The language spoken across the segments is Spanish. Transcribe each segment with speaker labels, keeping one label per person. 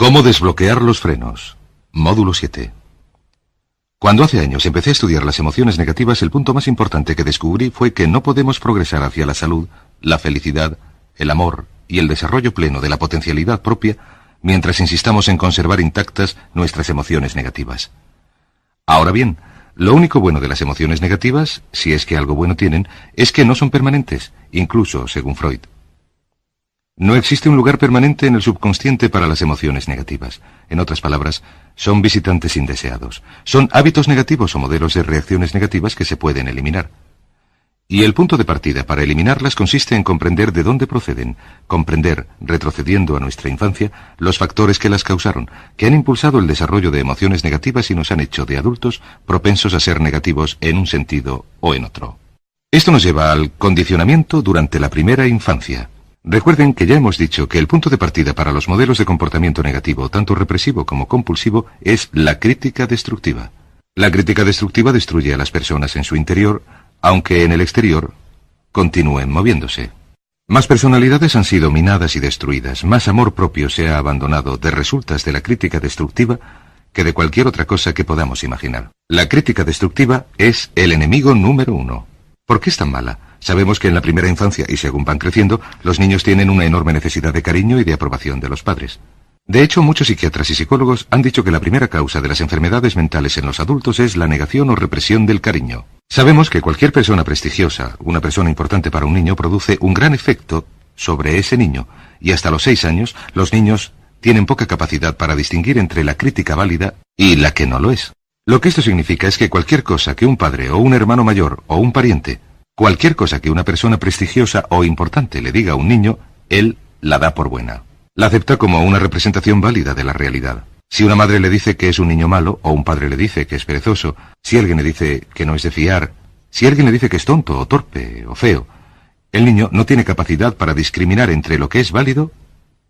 Speaker 1: ¿Cómo desbloquear los frenos? Módulo 7. Cuando hace años empecé a estudiar las emociones negativas, el punto más importante que descubrí fue que no podemos progresar hacia la salud, la felicidad, el amor y el desarrollo pleno de la potencialidad propia mientras insistamos en conservar intactas nuestras emociones negativas. Ahora bien, lo único bueno de las emociones negativas, si es que algo bueno tienen, es que no son permanentes, incluso según Freud. No existe un lugar permanente en el subconsciente para las emociones negativas. En otras palabras, son visitantes indeseados. Son hábitos negativos o modelos de reacciones negativas que se pueden eliminar. Y el punto de partida para eliminarlas consiste en comprender de dónde proceden, comprender, retrocediendo a nuestra infancia, los factores que las causaron, que han impulsado el desarrollo de emociones negativas y nos han hecho de adultos propensos a ser negativos en un sentido o en otro. Esto nos lleva al condicionamiento durante la primera infancia. Recuerden que ya hemos dicho que el punto de partida para los modelos de comportamiento negativo, tanto represivo como compulsivo, es la crítica destructiva. La crítica destructiva destruye a las personas en su interior, aunque en el exterior continúen moviéndose. Más personalidades han sido minadas y destruidas, más amor propio se ha abandonado de resultas de la crítica destructiva que de cualquier otra cosa que podamos imaginar. La crítica destructiva es el enemigo número 1. ¿Por qué es tan mala? Sabemos que en la primera infancia y según van creciendo, los niños tienen una enorme necesidad de cariño y de aprobación de los padres. De hecho, muchos psiquiatras y psicólogos han dicho que la primera causa de las enfermedades mentales en los adultos es la negación o represión del cariño. Sabemos que cualquier persona prestigiosa, una persona importante para un niño, produce un gran efecto sobre ese niño, y hasta los 6 años, los niños tienen poca capacidad para distinguir entre la crítica válida y la que no lo es. Lo que esto significa es que cualquier cosa que un padre o un hermano mayor o un pariente, cualquier cosa que una persona prestigiosa o importante le diga a un niño, él la da por buena. La acepta como una representación válida de la realidad. Si una madre le dice que es un niño malo, o un padre le dice que es perezoso, si alguien le dice que no es de fiar, si alguien le dice que es tonto, o torpe, o feo, el niño no tiene capacidad para discriminar entre lo que es válido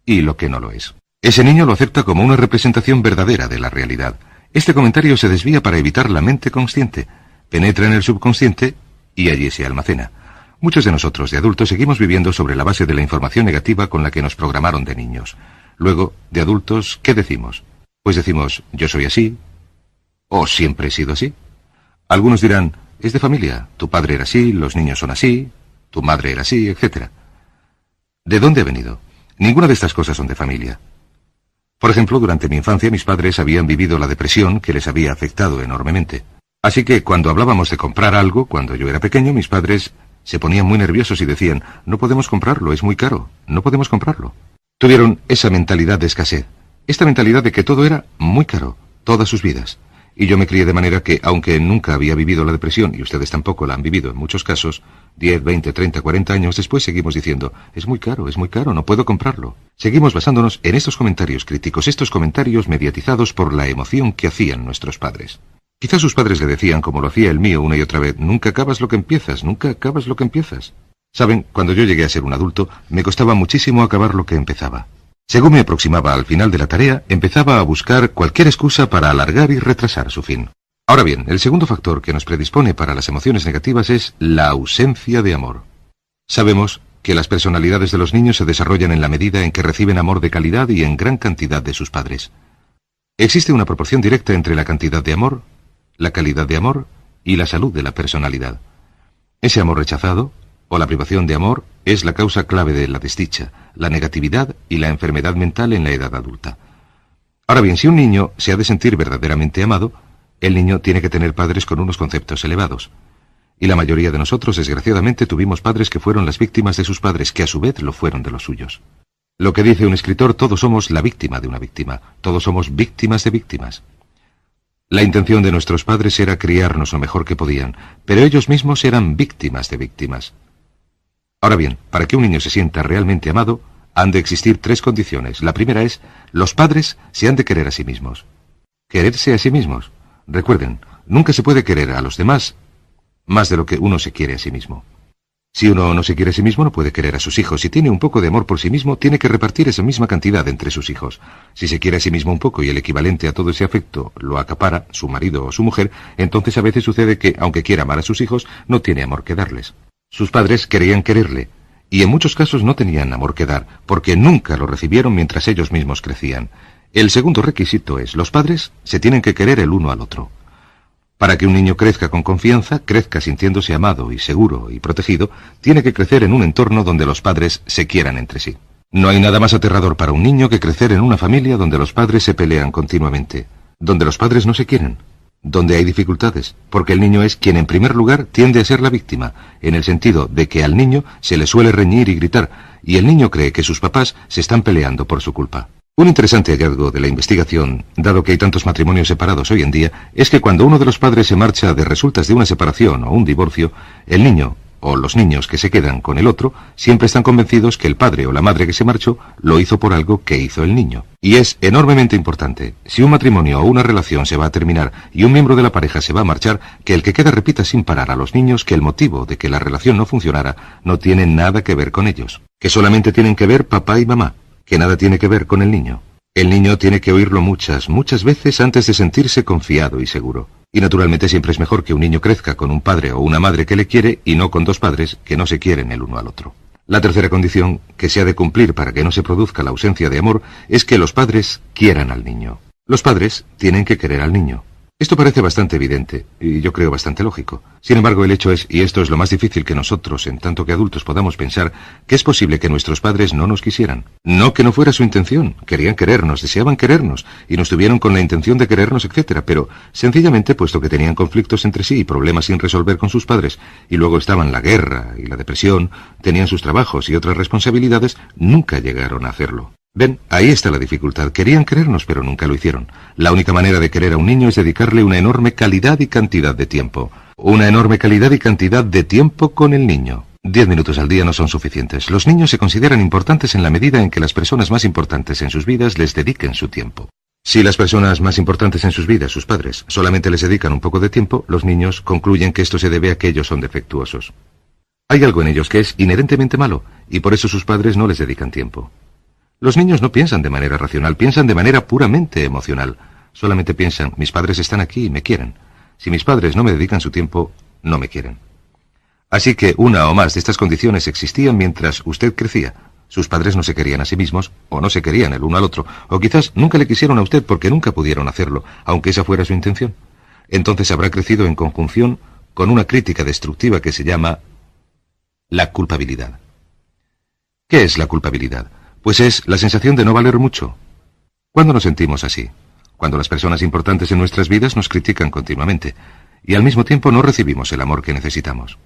Speaker 1: y lo que no lo es. Ese niño lo acepta como una representación verdadera de la realidad. Este comentario se desvía para evitar la mente consciente, penetra en el subconsciente y allí se almacena. Muchos de nosotros, de adultos, seguimos viviendo sobre la base de la información negativa con la que nos programaron de niños. Luego, de adultos, ¿qué decimos? Pues decimos, yo soy así, o siempre he sido así. Algunos dirán, es de familia, tu padre era así, los niños son así, tu madre era así, etc. ¿De dónde ha venido? Ninguna de estas cosas son de familia. Por ejemplo, durante mi infancia mis padres habían vivido la depresión que les había afectado enormemente. Así que cuando hablábamos de comprar algo, cuando yo era pequeño, mis padres se ponían muy nerviosos y decían, no podemos comprarlo, es muy caro, no podemos comprarlo. Tuvieron esa mentalidad de escasez, esta mentalidad de que todo era muy caro, todas sus vidas. Y yo me crié de manera que, aunque nunca había vivido la depresión, y ustedes tampoco la han vivido en muchos casos, 10, 20, 30, 40 años después seguimos diciendo, es muy caro, no puedo comprarlo. Seguimos basándonos en estos comentarios críticos, estos comentarios mediatizados por la emoción que hacían nuestros padres. Quizás sus padres le decían, como lo hacía el mío una y otra vez, nunca acabas lo que empiezas, nunca acabas lo que empiezas. Saben, cuando yo llegué a ser un adulto, me costaba muchísimo acabar lo que empezaba. Según me aproximaba al final de la tarea, empezaba a buscar cualquier excusa para alargar y retrasar su fin. Ahora bien, el segundo factor que nos predispone para las emociones negativas es la ausencia de amor. Sabemos que las personalidades de los niños se desarrollan en la medida en que reciben amor de calidad y en gran cantidad de sus padres. Existe una proporción directa entre la cantidad de amor, la calidad de amor y la salud de la personalidad. Ese amor rechazado, o la privación de amor, es la causa clave de la desdicha, la negatividad y la enfermedad mental en la edad adulta. Ahora bien, si un niño se ha de sentir verdaderamente amado, el niño tiene que tener padres con unos conceptos elevados. Y la mayoría de nosotros, desgraciadamente, tuvimos padres que fueron las víctimas de sus padres, que a su vez lo fueron de los suyos. Lo que dice un escritor, todos somos la víctima de una víctima, todos somos víctimas de víctimas. La intención de nuestros padres era criarnos lo mejor que podían, pero ellos mismos eran víctimas de víctimas. Ahora bien, para que un niño se sienta realmente amado, han de existir 3 condiciones. La primera es, los padres se han de querer a sí mismos. Quererse a sí mismos. Recuerden, nunca se puede querer a los demás más de lo que uno se quiere a sí mismo. Si uno no se quiere a sí mismo, no puede querer a sus hijos. Si tiene un poco de amor por sí mismo, tiene que repartir esa misma cantidad entre sus hijos. Si se quiere a sí mismo un poco y el equivalente a todo ese afecto lo acapara su marido o su mujer, entonces a veces sucede que, aunque quiera amar a sus hijos, no tiene amor que darles. Sus padres querían quererle, y en muchos casos no tenían amor que dar, porque nunca lo recibieron mientras ellos mismos crecían. El segundo requisito es, los padres se tienen que querer el uno al otro. Para que un niño crezca con confianza, crezca sintiéndose amado y seguro y protegido, tiene que crecer en un entorno donde los padres se quieran entre sí. No hay nada más aterrador para un niño que crecer en una familia donde los padres se pelean continuamente, donde los padres no se quieren, donde hay dificultades, porque el niño es quien en primer lugar tiende a ser la víctima, en el sentido de que al niño se le suele reñir y gritar, y el niño cree que sus papás se están peleando por su culpa. Un interesante hallazgo de la investigación, dado que hay tantos matrimonios separados hoy en día, es que cuando uno de los padres se marcha de resultas de una separación o un divorcio, el niño, o los niños que se quedan con el otro, siempre están convencidos que el padre o la madre que se marchó lo hizo por algo que hizo el niño. Y es enormemente importante, si un matrimonio o una relación se va a terminar y un miembro de la pareja se va a marchar, que el que queda repita sin parar a los niños que el motivo de que la relación no funcionara no tiene nada que ver con ellos, que solamente tienen que ver papá y mamá, que nada tiene que ver con el niño. El niño tiene que oírlo muchas veces antes de sentirse confiado y seguro. Y naturalmente siempre es mejor que un niño crezca con un padre o una madre que le quiere y no con dos padres que no se quieren el uno al otro. La tercera condición que se ha de cumplir para que no se produzca la ausencia de amor es que los padres quieran al niño. Los padres tienen que querer al niño. Esto parece bastante evidente, y yo creo bastante lógico. Sin embargo, el hecho es, y esto es lo más difícil que nosotros, en tanto que adultos, podamos pensar, que es posible que nuestros padres no nos quisieran. No que no fuera su intención, querían querernos, deseaban querernos, y nos tuvieron con la intención de querernos, etc., pero, sencillamente, puesto que tenían conflictos entre sí y problemas sin resolver con sus padres, y luego estaban la guerra y la depresión, tenían sus trabajos y otras responsabilidades, nunca llegaron a hacerlo. Ven, ahí está la dificultad. Querían querernos, pero nunca lo hicieron. La única manera de querer a un niño es dedicarle una enorme calidad y cantidad de tiempo. Una enorme calidad y cantidad de tiempo con el niño. 10 minutos al día no son suficientes. Los niños se consideran importantes en la medida en que las personas más importantes en sus vidas les dediquen su tiempo. Si las personas más importantes en sus vidas, sus padres, solamente les dedican un poco de tiempo, los niños concluyen que esto se debe a que ellos son defectuosos. Hay algo en ellos que es inherentemente malo, y por eso sus padres no les dedican tiempo. Los niños no piensan de manera racional, piensan de manera puramente emocional. Solamente piensan, mis padres están aquí y me quieren. Si mis padres no me dedican su tiempo, no me quieren. Así que una o más de estas condiciones existían mientras usted crecía. Sus padres no se querían a sí mismos, o no se querían el uno al otro, o quizás nunca le quisieron a usted porque nunca pudieron hacerlo, aunque esa fuera su intención. Entonces habrá crecido en conjunción con una crítica destructiva que se llama la culpabilidad. ¿Qué es la culpabilidad? Pues es la sensación de no valer mucho. ¿Cuándo nos sentimos así? Cuando las personas importantes en nuestras vidas nos critican continuamente y al mismo tiempo no recibimos el amor que necesitamos.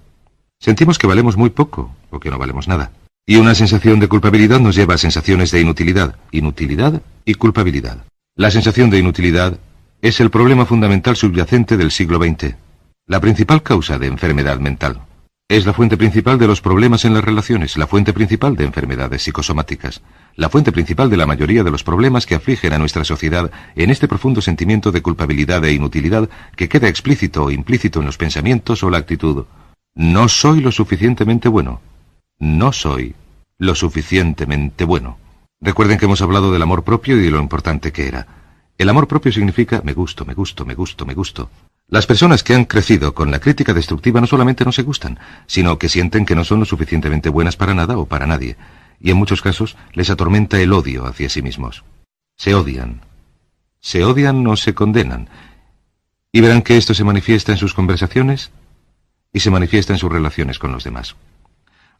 Speaker 1: Sentimos que valemos muy poco o que no valemos nada. Y una sensación de culpabilidad nos lleva a sensaciones de inutilidad y culpabilidad. La sensación de inutilidad es el problema fundamental subyacente del siglo XX, la principal causa de enfermedad mental. Es la fuente principal de los problemas en las relaciones, la fuente principal de enfermedades psicosomáticas, la fuente principal de la mayoría de los problemas que afligen a nuestra sociedad en este profundo sentimiento de culpabilidad e inutilidad que queda explícito o implícito en los pensamientos o la actitud. No soy lo suficientemente bueno. No soy lo suficientemente bueno. Recuerden que hemos hablado del amor propio y de lo importante que era. El amor propio significa me gusto, me gusto, me gusto, me gusto. Las personas que han crecido con la crítica destructiva no solamente no se gustan, sino que sienten que no son lo suficientemente buenas para nada o para nadie, y en muchos casos les atormenta el odio hacia sí mismos. Se odian o se condenan, y verán que esto se manifiesta en sus conversaciones y se manifiesta en sus relaciones con los demás.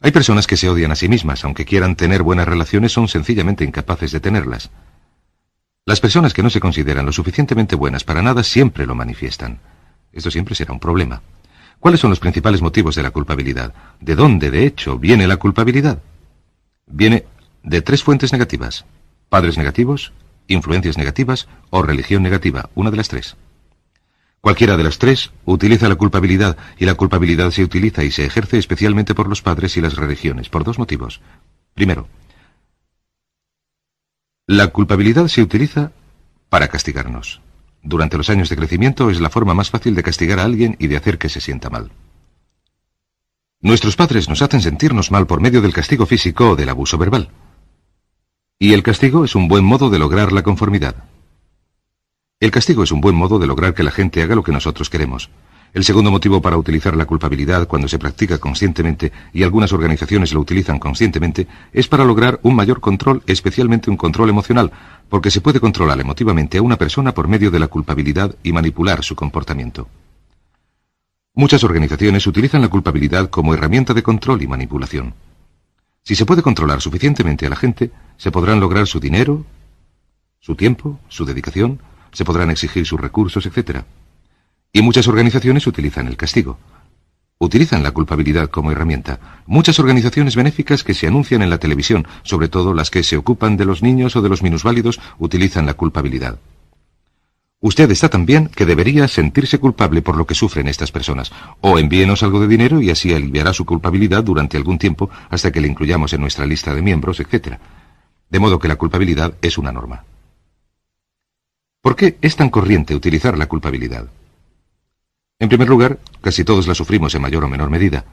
Speaker 1: Hay personas que se odian a sí mismas, aunque quieran tener buenas relaciones, son sencillamente incapaces de tenerlas. Las personas que no se consideran lo suficientemente buenas para nada siempre lo manifiestan. Esto siempre será un problema. ¿Cuáles son los principales motivos de la culpabilidad? ¿De dónde, de hecho, viene la culpabilidad? Viene de 3 fuentes negativas: padres negativos, influencias negativas o religión negativa, una de las 3. Cualquiera de las 3 utiliza la culpabilidad, y la culpabilidad se utiliza y se ejerce especialmente por los padres y las religiones, por 2 motivos. Primero, la culpabilidad se utiliza para castigarnos. Durante los años de crecimiento es la forma más fácil de castigar a alguien y de hacer que se sienta mal. Nuestros padres nos hacen sentirnos mal por medio del castigo físico o del abuso verbal. Y el castigo es un buen modo de lograr la conformidad. El castigo es un buen modo de lograr que la gente haga lo que nosotros queremos. El segundo motivo para utilizar la culpabilidad cuando se practica conscientemente, y algunas organizaciones lo utilizan conscientemente, es para lograr un mayor control, especialmente un control emocional, porque se puede controlar emotivamente a una persona por medio de la culpabilidad y manipular su comportamiento. Muchas organizaciones utilizan la culpabilidad como herramienta de control y manipulación. Si se puede controlar suficientemente a la gente, se podrán lograr su dinero, su tiempo, su dedicación, se podrán exigir sus recursos, etc. Y muchas organizaciones utilizan el castigo. Utilizan la culpabilidad como herramienta. Muchas organizaciones benéficas que se anuncian en la televisión, sobre todo las que se ocupan de los niños o de los minusválidos, utilizan la culpabilidad. Usted está tan bien que debería sentirse culpable por lo que sufren estas personas. O envíenos algo de dinero y así aliviará su culpabilidad durante algún tiempo hasta que le incluyamos en nuestra lista de miembros, etc. De modo que la culpabilidad es una norma. ¿Por qué es tan corriente utilizar la culpabilidad? En primer lugar, casi todos la sufrimos en mayor o menor medida.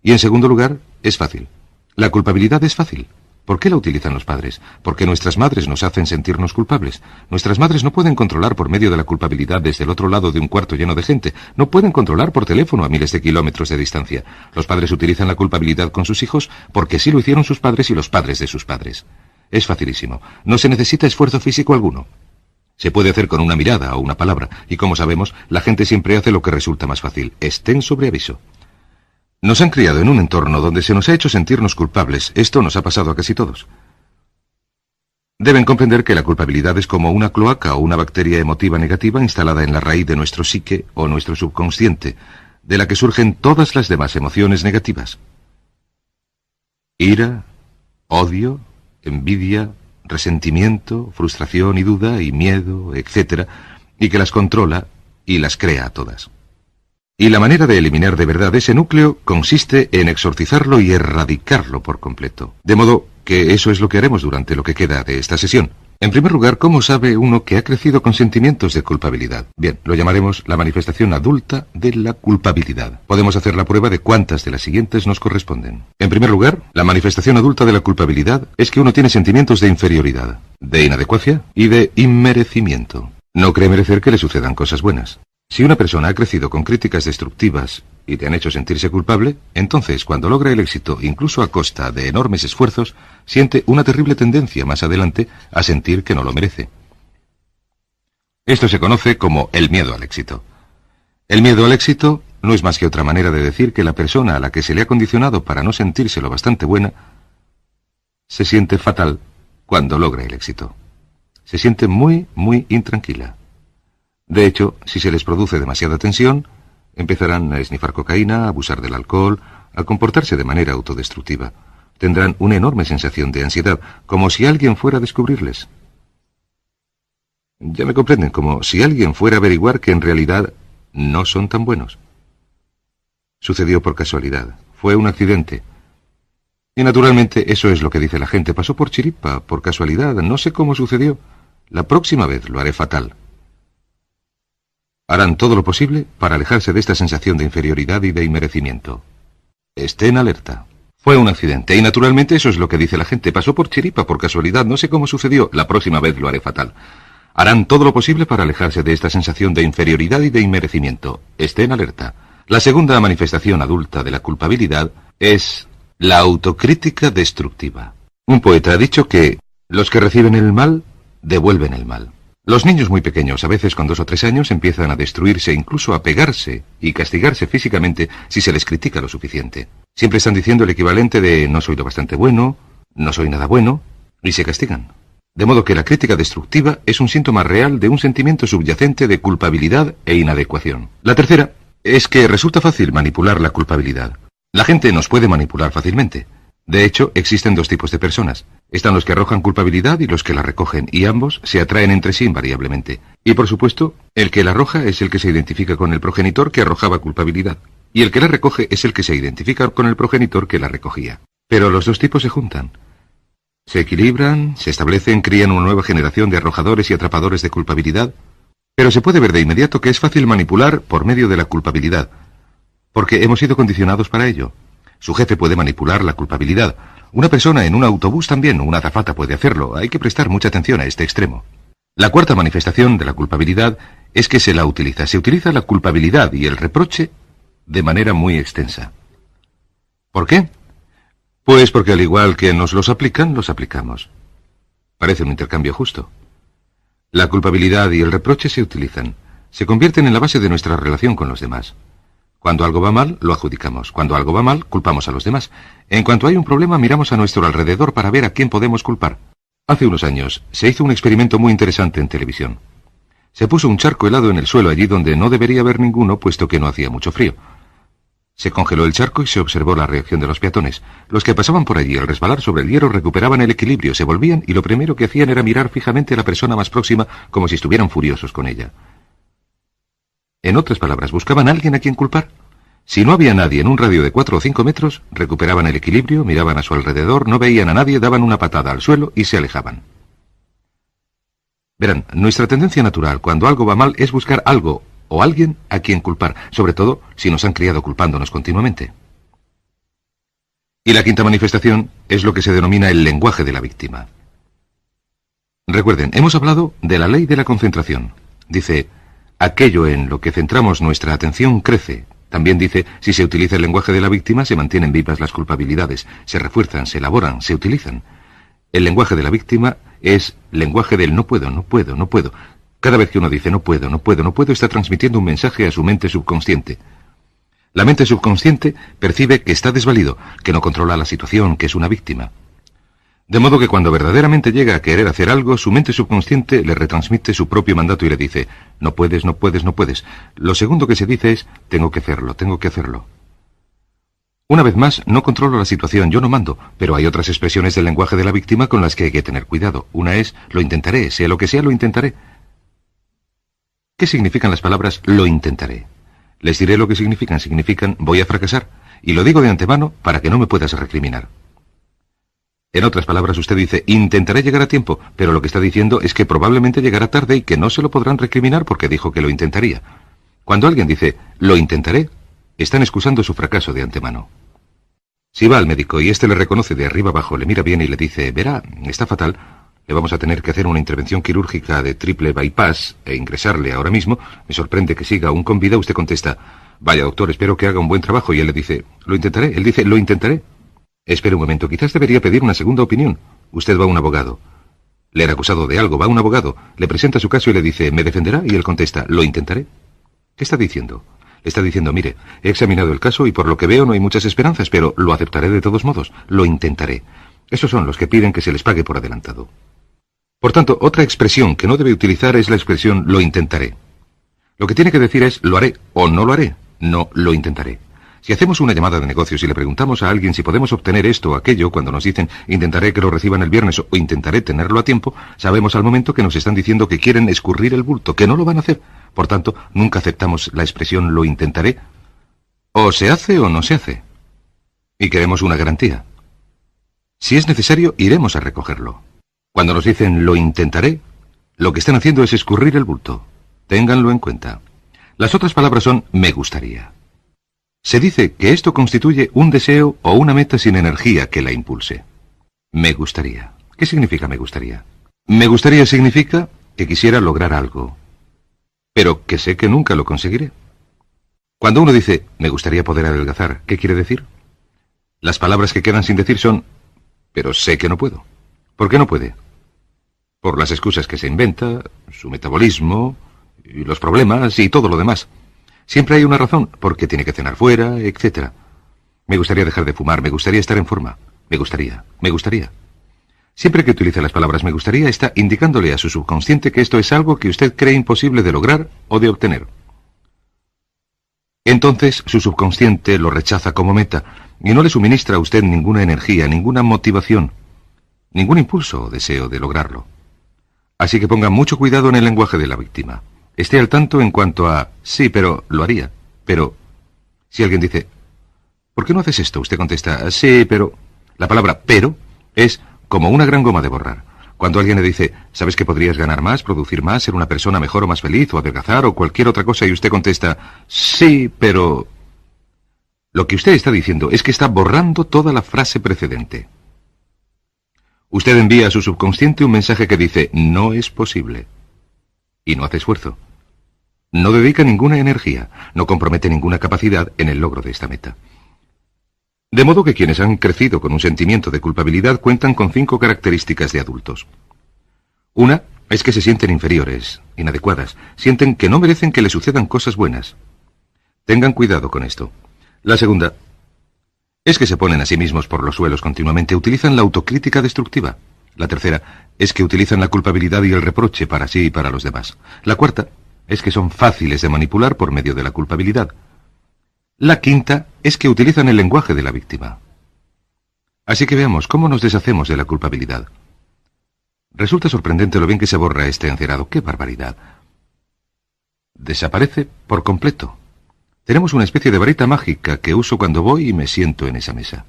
Speaker 1: Y en segundo lugar, es fácil. La culpabilidad es fácil. ¿Por qué la utilizan los padres? Porque nuestras madres nos hacen sentirnos culpables. Nuestras madres no pueden controlar por medio de la culpabilidad desde el otro lado de un cuarto lleno de gente. No pueden controlar por teléfono a miles de kilómetros de distancia. Los padres utilizan la culpabilidad con sus hijos porque sí lo hicieron sus padres y los padres de sus padres. Es facilísimo. No se necesita esfuerzo físico alguno. Se puede hacer con una mirada o una palabra, y como sabemos, la gente siempre hace lo que resulta más fácil. Estén sobre aviso. Nos han criado en un entorno donde se nos ha hecho sentirnos culpables. Esto nos ha pasado a casi todos. Deben comprender que la culpabilidad es como una cloaca o una bacteria emotiva negativa instalada en la raíz de nuestro psique o nuestro subconsciente, de la que surgen todas las demás emociones negativas. Ira, odio, envidia, resentimiento, frustración y duda y miedo, etc., y que las controla y las crea a todas. Y la manera de eliminar de verdad ese núcleo consiste en exorcizarlo y erradicarlo por completo. De modo que eso es lo que haremos durante lo que queda de esta sesión. En primer lugar, ¿cómo sabe uno que ha crecido con sentimientos de culpabilidad? Bien, lo llamaremos la manifestación adulta de la culpabilidad. Podemos hacer la prueba de cuántas de las siguientes nos corresponden. En primer lugar, la manifestación adulta de la culpabilidad es que uno tiene sentimientos de inferioridad, de inadecuacia y de inmerecimiento. No cree merecer que le sucedan cosas buenas. Si una persona ha crecido con críticas destructivas y te han hecho sentirse culpable, entonces cuando logra el éxito, incluso a costa de enormes esfuerzos, siente una terrible tendencia más adelante a sentir que no lo merece. Esto se conoce como el miedo al éxito. El miedo al éxito no es más que otra manera de decir que la persona a la que se le ha condicionado para no sentirse lo bastante buena, se siente fatal cuando logra el éxito. Se siente muy, muy intranquila. De hecho, si se les produce demasiada tensión, empezarán a esnifar cocaína, a abusar del alcohol, a comportarse de manera autodestructiva. Tendrán una enorme sensación de ansiedad, como si alguien fuera a descubrirles. Ya me comprenden, como si alguien fuera a averiguar que en realidad no son tan buenos. Sucedió por casualidad, fue un accidente. Y naturalmente eso es lo que dice la gente, pasó por chiripa, por casualidad, no sé cómo sucedió. La próxima vez lo haré fatal. Harán todo lo posible para alejarse de esta sensación de inferioridad y de inmerecimiento. Estén alerta. Fue un accidente, y naturalmente eso es lo que dice la gente. Pasó por chiripa, por casualidad, no sé cómo sucedió. La próxima vez lo haré fatal. Harán todo lo posible para alejarse de esta sensación de inferioridad y de inmerecimiento. Estén alerta. La segunda manifestación adulta de la culpabilidad es la autocrítica destructiva. Un poeta ha dicho que los que reciben el mal, devuelven el mal. Los niños muy pequeños, a veces con 2 o 3 años, empiezan a destruirse, incluso a pegarse y castigarse físicamente si se les critica lo suficiente. Siempre están diciendo el equivalente de no soy lo bastante bueno, no soy nada bueno, y se castigan. De modo que la crítica destructiva es un síntoma real de un sentimiento subyacente de culpabilidad e inadecuación. La tercera es que resulta fácil manipular la culpabilidad. La gente nos puede manipular fácilmente. De hecho, existen 2 tipos de personas. Están los que arrojan culpabilidad y los que la recogen, y ambos se atraen entre sí invariablemente. Y por supuesto, el que la arroja es el que se identifica con el progenitor que arrojaba culpabilidad, y el que la recoge es el que se identifica con el progenitor que la recogía. Pero los 2 tipos se juntan. Se equilibran, se establecen, crían una nueva generación de arrojadores y atrapadores de culpabilidad, pero se puede ver de inmediato que es fácil manipular por medio de la culpabilidad, porque hemos sido condicionados para ello. Su jefe puede manipular la culpabilidad. Una persona en un autobús también, una azafata puede hacerlo. Hay que prestar mucha atención a este extremo. La cuarta manifestación de la culpabilidad es que se la utiliza. Se utiliza la culpabilidad y el reproche de manera muy extensa. ¿Por qué? Pues porque al igual que nos los aplican, los aplicamos. Parece un intercambio justo. La culpabilidad y el reproche se utilizan. Se convierten en la base de nuestra relación con los demás. Cuando algo va mal, lo adjudicamos. Cuando algo va mal, culpamos a los demás. En cuanto hay un problema, miramos a nuestro alrededor para ver a quién podemos culpar. Hace unos años, se hizo un experimento muy interesante en televisión. Se puso un charco helado en el suelo allí donde no debería haber ninguno, puesto que no hacía mucho frío. Se congeló el charco y se observó la reacción de los peatones. Los que pasaban por allí al resbalar sobre el hierro recuperaban el equilibrio, se volvían y lo primero que hacían era mirar fijamente a la persona más próxima como si estuvieran furiosos con ella. En otras palabras, buscaban a alguien a quien culpar. Si no había nadie en un radio de 4 o 5 metros, recuperaban el equilibrio, miraban a su alrededor, no veían a nadie, daban una patada al suelo y se alejaban. Verán, nuestra tendencia natural cuando algo va mal es buscar algo o alguien a quien culpar, sobre todo si nos han criado culpándonos continuamente. Y la quinta manifestación es lo que se denomina el lenguaje de la víctima. Recuerden, hemos hablado de la ley de la concentración. Dice, aquello en lo que centramos nuestra atención crece. También dice, si se utiliza el lenguaje de la víctima, se mantienen vivas las culpabilidades, se refuerzan, se elaboran, se utilizan. El lenguaje de la víctima es lenguaje del no puedo, no puedo, no puedo. Cada vez que uno dice no puedo, no puedo, no puedo, está transmitiendo un mensaje a su mente subconsciente. La mente subconsciente percibe que está desvalido, que no controla la situación, que es una víctima. De modo que cuando verdaderamente llega a querer hacer algo, su mente subconsciente le retransmite su propio mandato y le dice, no puedes, no puedes, no puedes. Lo segundo que se dice es, tengo que hacerlo, tengo que hacerlo. Una vez más, no controlo la situación, yo no mando, pero hay otras expresiones del lenguaje de la víctima con las que hay que tener cuidado. Una es, lo intentaré, sea lo que sea, lo intentaré. ¿Qué significan las palabras lo intentaré? Les diré lo que significan. Significan voy a fracasar. Y lo digo de antemano para que no me puedas recriminar. En otras palabras, usted dice intentaré llegar a tiempo, pero lo que está diciendo es que probablemente llegará tarde y que no se lo podrán recriminar porque dijo que lo intentaría. Cuando alguien dice lo intentaré, están excusando su fracaso de antemano. Si va al médico y éste le reconoce de arriba abajo, le mira bien y le dice, verá, está fatal, le vamos a tener que hacer una intervención quirúrgica de triple bypass e ingresarle ahora mismo. Me sorprende que siga aún con vida. Usted contesta, vaya doctor, espero que haga un buen trabajo. Y él le dice, lo intentaré. Él dice, lo intentaré. Espere un momento, quizás debería pedir una segunda opinión. Usted va a un abogado. Le era acusado de algo, va a un abogado. Le presenta su caso y le dice, ¿me defenderá? Y él contesta, lo intentaré. ¿Qué está diciendo? Le está diciendo, mire, he examinado el caso y por lo que veo no hay muchas esperanzas, pero lo aceptaré de todos modos. Lo intentaré. Esos son los que piden que se les pague por adelantado. Por tanto, otra expresión que no debe utilizar es la expresión lo intentaré. Lo que tiene que decir es lo haré o no lo haré, no lo intentaré. Si hacemos una llamada de negocios y le preguntamos a alguien si podemos obtener esto o aquello, cuando nos dicen intentaré que lo reciban el viernes o intentaré tenerlo a tiempo, sabemos al momento que nos están diciendo que quieren escurrir el bulto, que no lo van a hacer. Por tanto, nunca aceptamos la expresión lo intentaré. O se hace o no se hace. Y queremos una garantía. Si es necesario, iremos a recogerlo. Cuando nos dicen lo intentaré, lo que están haciendo es escurrir el bulto. Ténganlo en cuenta. Las otras palabras son me gustaría. Se dice que esto constituye un deseo o una meta sin energía que la impulse. Me gustaría. ¿Qué significa me gustaría? Me gustaría significa que quisiera lograr algo, pero que sé que nunca lo conseguiré. Cuando uno dice me gustaría poder adelgazar, ¿qué quiere decir? Las palabras que quedan sin decir son pero sé que no puedo. ¿Por qué no puede? Por las excusas que se inventa, su metabolismo, y los problemas y todo lo demás. Siempre hay una razón, porque tiene que cenar fuera, etc. Me gustaría dejar de fumar, me gustaría estar en forma. Me gustaría, me gustaría. Siempre que utilice las palabras me gustaría, está indicándole a su subconsciente que esto es algo que usted cree imposible de lograr o de obtener. Entonces, su subconsciente lo rechaza como meta y no le suministra a usted ninguna energía, ninguna motivación, ningún impulso o deseo de lograrlo. Así que ponga mucho cuidado en el lenguaje de la víctima. Esté al tanto en cuanto a, sí, pero lo haría, pero... Si alguien dice, ¿por qué no haces esto? Usted contesta, sí, pero... La palabra pero es como una gran goma de borrar. Cuando alguien le dice, ¿sabes que podrías ganar más, producir más, ser una persona mejor o más feliz, o adelgazar, o cualquier otra cosa? Y usted contesta, sí, pero... Lo que usted está diciendo es que está borrando toda la frase precedente. Usted envía a su subconsciente un mensaje que dice, no es posible. Y no hace esfuerzo. no dedica ninguna energía, no compromete ninguna capacidad en el logro de esta meta. De modo que quienes han crecido con un sentimiento de culpabilidad cuentan con 5 características de adultos. Una es que se sienten inferiores, inadecuadas, sienten que no merecen que les sucedan cosas buenas. Tengan cuidado con esto. La segunda es que se ponen a sí mismos por los suelos continuamente, utilizan la autocrítica destructiva. La tercera es que utilizan la culpabilidad y el reproche para sí y para los demás. La cuarta es que son fáciles de manipular por medio de la culpabilidad. La quinta es que utilizan el lenguaje de la víctima. Así que veamos cómo nos deshacemos de la culpabilidad. Resulta sorprendente lo bien que se borra este encerado. ¡Qué barbaridad! Desaparece por completo. Tenemos una especie de varita mágica que uso cuando voy y me siento en esa mesa.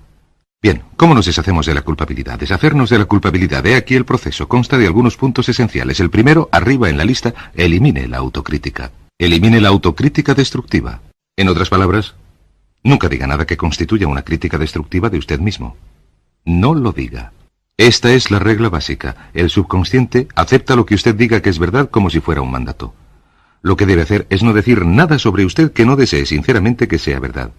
Speaker 1: Bien, ¿cómo nos deshacemos de la culpabilidad? Deshacernos de la culpabilidad. He aquí el proceso. Consta de algunos puntos esenciales. El primero, arriba en la lista, elimine la autocrítica. Elimine la autocrítica destructiva. En otras palabras, nunca diga nada que constituya una crítica destructiva de usted mismo. No lo diga. Esta es la regla básica. El subconsciente acepta lo que usted diga que es verdad como si fuera un mandato. Lo que debe hacer es no decir nada sobre usted que no desee sinceramente que sea verdad.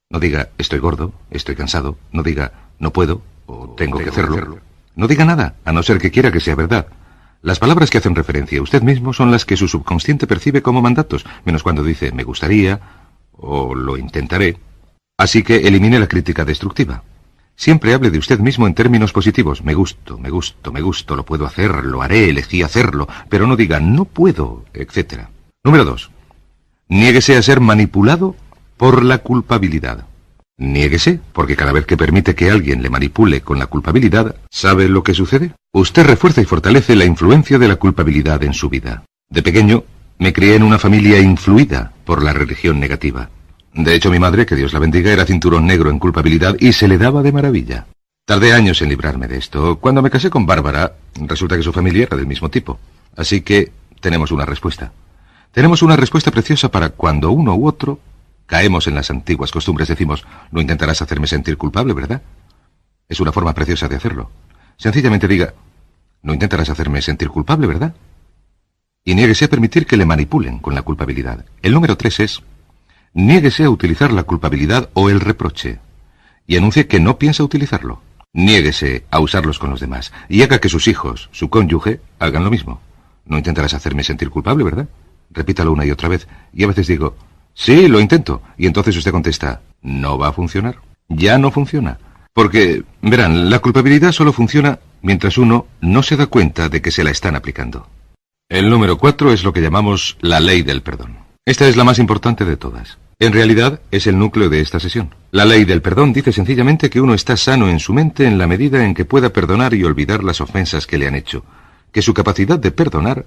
Speaker 1: No diga, estoy gordo, estoy cansado. No diga, no puedo, o tengo que hacerlo. No diga nada, a no ser que quiera que sea verdad. Las palabras que hacen referencia a usted mismo son las que su subconsciente percibe como mandatos, menos cuando dice, me gustaría, o lo intentaré. Así que elimine la crítica destructiva. Siempre hable de usted mismo en términos positivos. Me gusto, me gusto, me gusto, lo puedo hacer, lo haré, elegí hacerlo. Pero no diga, no puedo, etc. Número 2. Niéguese a ser manipulado por la culpabilidad. Niéguese, porque cada vez que permite que alguien le manipule con la culpabilidad, ¿sabe lo que sucede? Usted refuerza y fortalece la influencia de la culpabilidad en su vida. De pequeño, me crié en una familia influida por la religión negativa. De hecho, mi madre, que Dios la bendiga, era cinturón negro en culpabilidad y se le daba de maravilla. Tardé años en librarme de esto. Cuando me casé con Bárbara, resulta que su familia era del mismo tipo. Así que tenemos una respuesta. Tenemos una respuesta preciosa para cuando uno u otro caemos en las antiguas costumbres. Decimos, no intentarás hacerme sentir culpable, ¿verdad? Es una forma preciosa de hacerlo. Sencillamente diga, no intentarás hacerme sentir culpable, ¿verdad? Y niéguese a permitir que le manipulen con la culpabilidad. El número 3 es, niéguese a utilizar la culpabilidad o el reproche. Y anuncie que no piensa utilizarlo. Niéguese a usarlos con los demás. Y haga que sus hijos, su cónyuge, hagan lo mismo. No intentarás hacerme sentir culpable, ¿verdad? Repítalo una y otra vez. Y a veces digo, sí, lo intento. Y entonces usted contesta, no va a funcionar. Ya no funciona. Porque, verán, la culpabilidad solo funciona mientras uno no se da cuenta de que se la están aplicando. El número 4 es lo que llamamos la ley del perdón. Esta es la más importante de todas. En realidad, es el núcleo de esta sesión. La ley del perdón dice sencillamente que uno está sano en su mente en la medida en que pueda perdonar y olvidar las ofensas que le han hecho. Que su capacidad de perdonar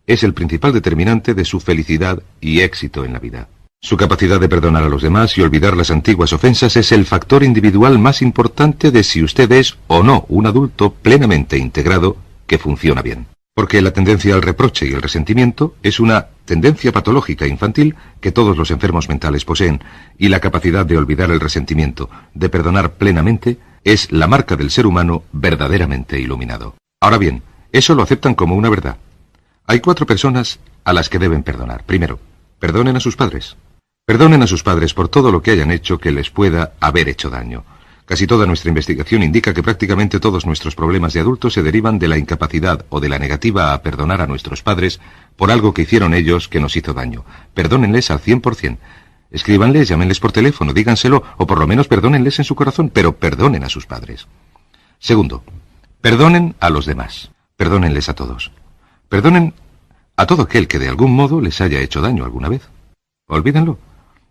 Speaker 1: es el principal determinante de su felicidad y éxito en la vida. Su capacidad de perdonar a los demás y olvidar las antiguas ofensas es el factor individual más importante de si usted es o no un adulto plenamente integrado que funciona bien. Porque la tendencia al reproche y el resentimiento es una tendencia patológica infantil que todos los enfermos mentales poseen, y la capacidad de olvidar el resentimiento, de perdonar plenamente, es la marca del ser humano verdaderamente iluminado. Ahora bien, eso lo aceptan como una verdad. Hay 4 personas a las que deben perdonar. Primero, perdonen a sus padres. Perdonen a sus padres por todo lo que hayan hecho que les pueda haber hecho daño. Casi toda nuestra investigación indica que prácticamente todos nuestros problemas de adultos se derivan de la incapacidad o de la negativa a perdonar a nuestros padres por algo que hicieron ellos que nos hizo daño. Perdónenles al 100%. Escríbanles, llámenles por teléfono, díganselo, o por lo menos perdónenles en su corazón, pero perdonen a sus padres. Segundo, perdonen a los demás. Perdónenles a todos. Perdonen a todo aquel que de algún modo les haya hecho daño alguna vez. Olvídenlo.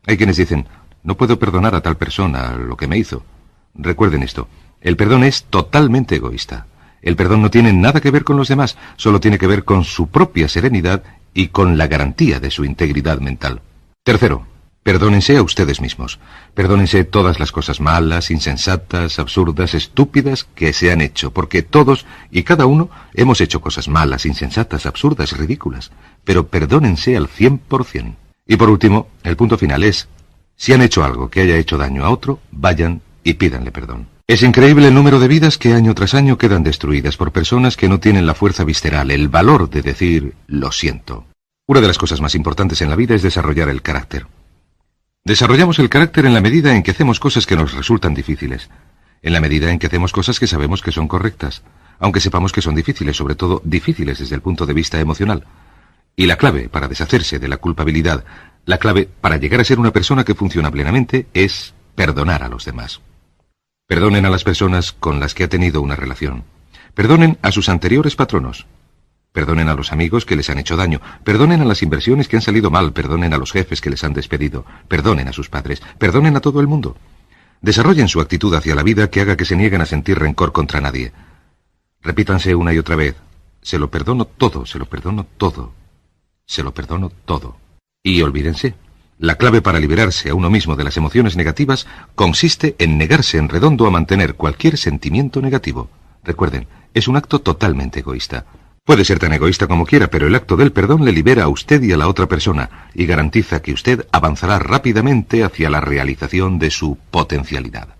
Speaker 1: Hay quienes dicen, no puedo perdonar a tal persona lo que me hizo. Recuerden esto, el perdón es totalmente egoísta. El perdón no tiene nada que ver con los demás, solo tiene que ver con su propia serenidad y con la garantía de su integridad mental. Tercero, perdónense a ustedes mismos. Perdónense todas las cosas malas, insensatas, absurdas, estúpidas que se han hecho, porque todos y cada uno hemos hecho cosas malas, insensatas, absurdas, ridículas. Pero perdónense al 100%. Y por último, el punto final es, si han hecho algo que haya hecho daño a otro, vayan y pídanle perdón. Es increíble el número de vidas que año tras año quedan destruidas por personas que no tienen la fuerza visceral, el valor de decir, lo siento. Una de las cosas más importantes en la vida es desarrollar el carácter. Desarrollamos el carácter en la medida en que hacemos cosas que nos resultan difíciles, en la medida en que hacemos cosas que sabemos que son correctas, aunque sepamos que son difíciles, sobre todo difíciles desde el punto de vista emocional. Y la clave para deshacerse de la culpabilidad, la clave para llegar a ser una persona que funciona plenamente es perdonar a los demás. Perdonen a las personas con las que ha tenido una relación. Perdonen a sus anteriores patronos. Perdonen a los amigos que les han hecho daño. Perdonen a las inversiones que han salido mal. Perdonen a los jefes que les han despedido. Perdonen a sus padres. Perdonen a todo el mundo. Desarrollen su actitud hacia la vida que haga que se nieguen a sentir rencor contra nadie. Repítanse una y otra vez: se lo perdono todo, se lo perdono todo, se lo perdono todo. Y olvídense, la clave para liberarse a uno mismo de las emociones negativas consiste en negarse en redondo a mantener cualquier sentimiento negativo. Recuerden, es un acto totalmente egoísta. Puede ser tan egoísta como quiera, pero el acto del perdón le libera a usted y a la otra persona y garantiza que usted avanzará rápidamente hacia la realización de su potencialidad.